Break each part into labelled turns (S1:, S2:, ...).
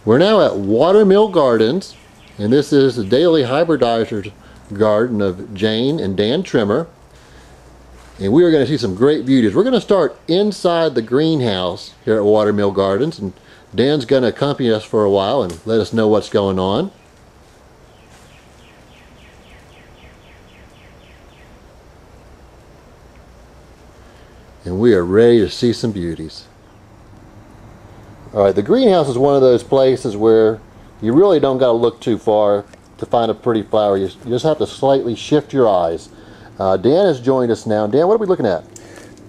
S1: We're now at Watermill Gardens, and this is the Daylily hybridizers garden of Jane and Dan Trimmer. And we are going to see some great beauties. We're going to start inside the greenhouse here at Watermill Gardens, and Dan's going to accompany us for a while and let us know what's going on. And we are ready to see some beauties. Alright, the greenhouse is one of those places where you really don't got to look too far to find a pretty flower. You just have to slightly shift your eyes. Dan has joined us now. Dan, what are we looking at?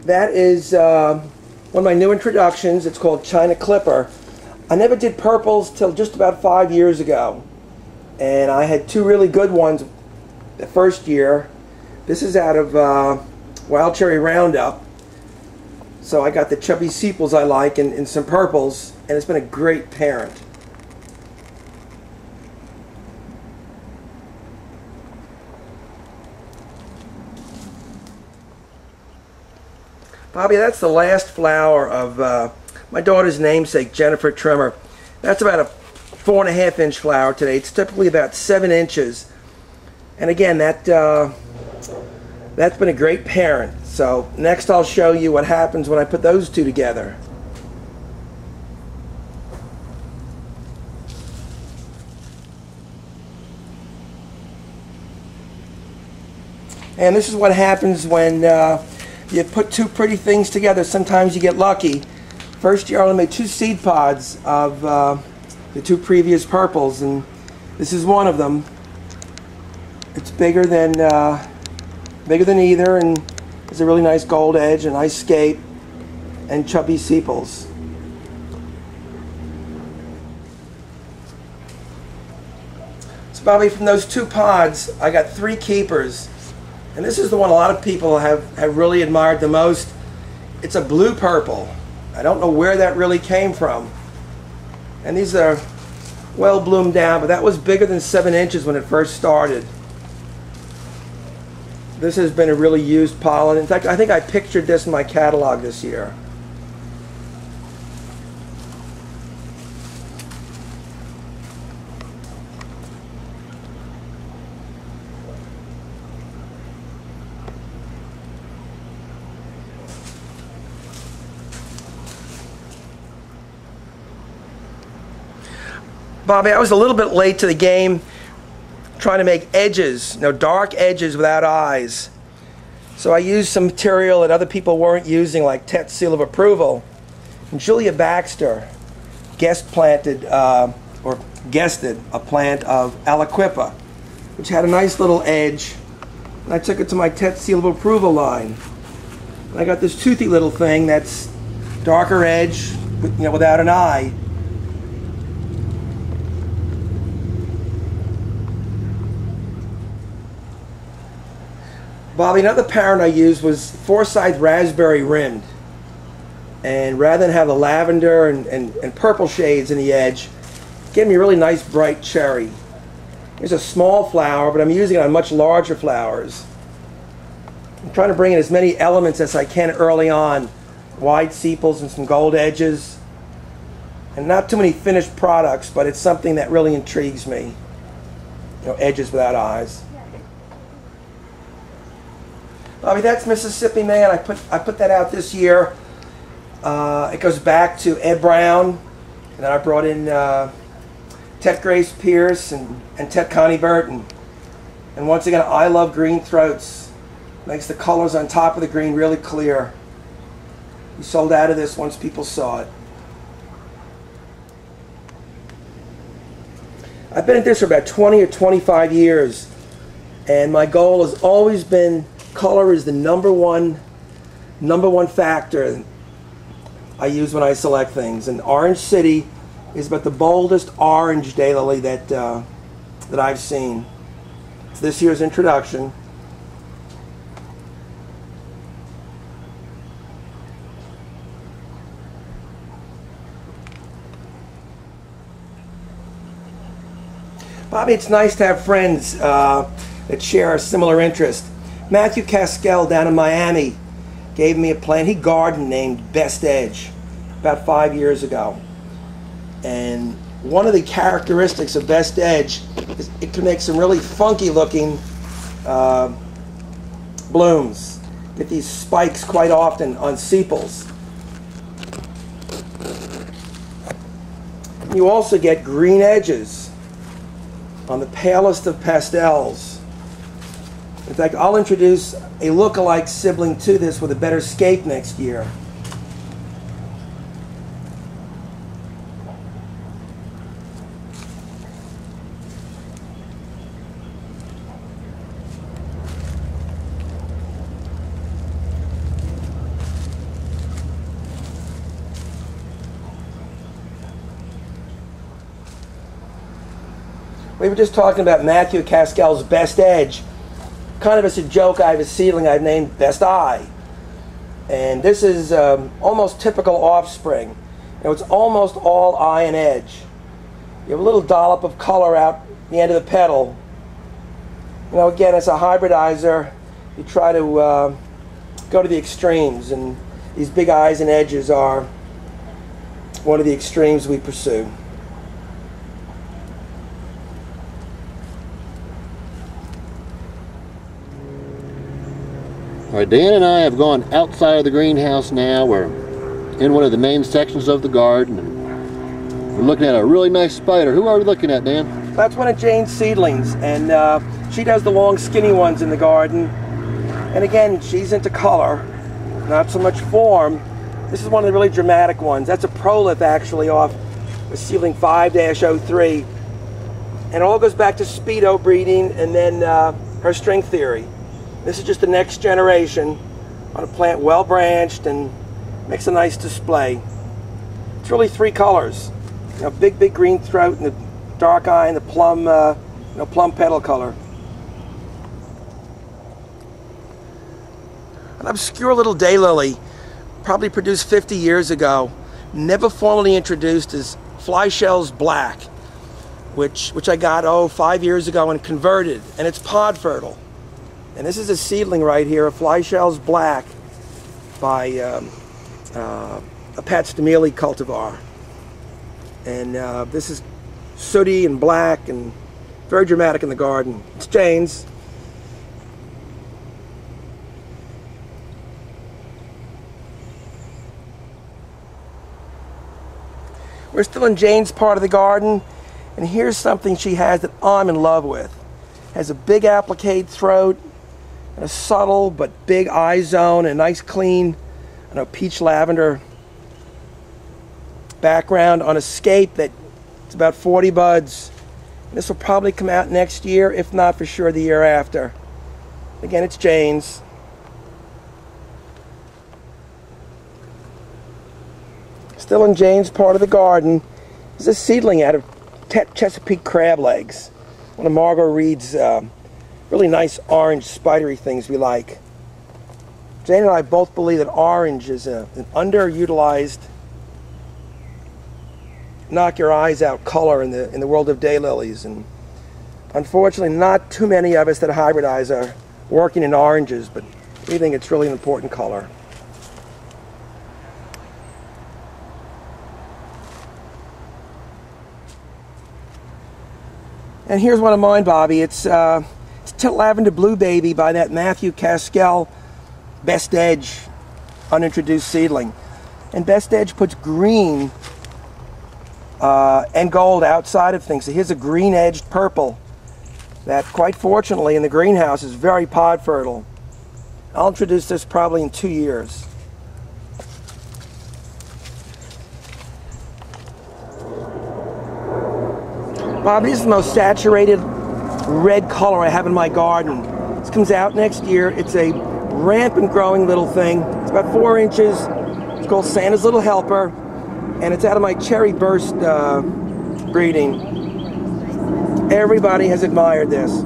S2: That is one of my new introductions. It's called China Clipper. I never did purples till just about 5 years ago. And I had two really good ones the first year. This is out of Wild Cherry Roundup. So I got the chubby sepals I like and some purples, and it's been a great parent. Bobby, that's the last flower of my daughter's namesake, Jennifer Trimmer. That's about a 4.5-inch flower today. It's typically about 7 inches. And again, that's been a great parent. So next I'll show you what happens when I put those two together. And this is what happens when you put two pretty things together. Sometimes you get lucky. First year I only made 2 seed pods of the 2 previous purples, and this is one of them. It's bigger than either, and it's a really nice gold edge, a nice scape, and chubby sepals. So Bobby, from those 2 pods, I got 3 keepers. And this is the one a lot of people have really admired the most. It's a blue purple. I don't know where that really came from. And these are well bloomed down, but that was bigger than 7 inches when it first started. This has been a really used pollen. In fact, I think I pictured this in my catalog this year. Bobby, I was a little bit late to the game trying to make edges, dark edges without eyes. So I used some material that other people weren't using, like Tet's Seal of Approval. And Julia Baxter guested a plant of Aliquippa, which had a nice little edge. And I took it to my Tet's Seal of Approval line. And I got this toothy little thing that's darker edge, without an eye. Bobby, another parent I used was Forsyth Raspberry Rimmed. And rather than have the lavender and purple shades in the edge, it gave me a really nice bright cherry. It's a small flower, but I'm using it on much larger flowers. I'm trying to bring in as many elements as I can early on. Wide sepals and some gold edges. And not too many finished products, but it's something that really intrigues me. Edges without eyes. Bobby, that's Mississippi Man. I put that out this year. It goes back to Ed Brown, and then I brought in Tet Grace Pierce and Tet Connie Burton. And once again, I love green throats. Makes the colors on top of the green really clear. We sold out of this once people saw it. I've been at this for about 20 or 25 years, and my goal has always been color is the number one factor I use when I select things. And Orange City is about the boldest orange daylily that I've seen. It's this year's introduction. Bobby, it's nice to have friends that share a similar interest. Matthew Caskell down in Miami gave me a plant he gardened named Best Edge about 5 years ago. And one of the characteristics of Best Edge is it can make some really funky looking blooms. Get these spikes quite often on sepals. You also get green edges on the palest of pastels. In fact, I'll introduce a look-alike sibling to this with a better scape next year. We were just talking about Matthew Cascell's Best Edge. Kind of as a joke, I have a seedling I've named Best Eye. And this is almost typical offspring. It's almost all eye and edge. You have a little dollop of color out the end of the petal. Again, as a hybridizer, you try to go to the extremes, and these big eyes and edges are one of the extremes we pursue.
S1: All right, Dan and I have gone outside of the greenhouse now. We're in one of the main sections of the garden. And we're looking at a really nice spider. Who are we looking at, Dan?
S2: That's one of Jane's seedlings, and she does the long skinny ones in the garden. And again, she's into color, not so much form. This is one of the really dramatic ones. That's a prolith actually off a seedling 5-03. And it all goes back to Speedo breeding and then her string theory. This is just the next generation on a plant well branched and makes a nice display. It's really three colors. Big green throat and the dark eye and the plum, plum petal color. An obscure little daylily, probably produced 50 years ago, never formally introduced, as Fly Shells Black, which I got 5 years ago and converted, and it's pod fertile. And this is a seedling right here, a Fly Shells Black by a Pat Stamili cultivar. And this is sooty and black and very dramatic in the garden. It's Jane's. We're still in Jane's part of the garden, and here's something she has that I'm in love with. Has a big applique throat, and a subtle but big eye zone, and a nice clean, peach lavender background on a scape that it's about 40 buds. And this will probably come out next year, if not for sure the year after. Again, it's Jane's. Still in Jane's part of the garden is a seedling out of Chesapeake crab legs. One of Margot Reed's really nice orange spidery things we like. Jane and I both believe that orange is an underutilized, knock your eyes out color in the world of daylilies, and unfortunately not too many of us that hybridize are working in oranges, but we think it's really an important color. And here's one of mine, Bobby. It's Tilt Lavender Blue Baby by that Matthew Cascell Best Edge unintroduced seedling. And Best Edge puts green and gold outside of things. So here's a green-edged purple that, quite fortunately, in the greenhouse is very pod fertile. I'll introduce this probably in 2 years. Bob, this is the most saturated red color I have in my garden. This comes out next year. It's a rampant growing little thing. It's about 4 inches. It's called Santa's Little Helper, and it's out of my Cherry Burst breeding. Everybody has admired this.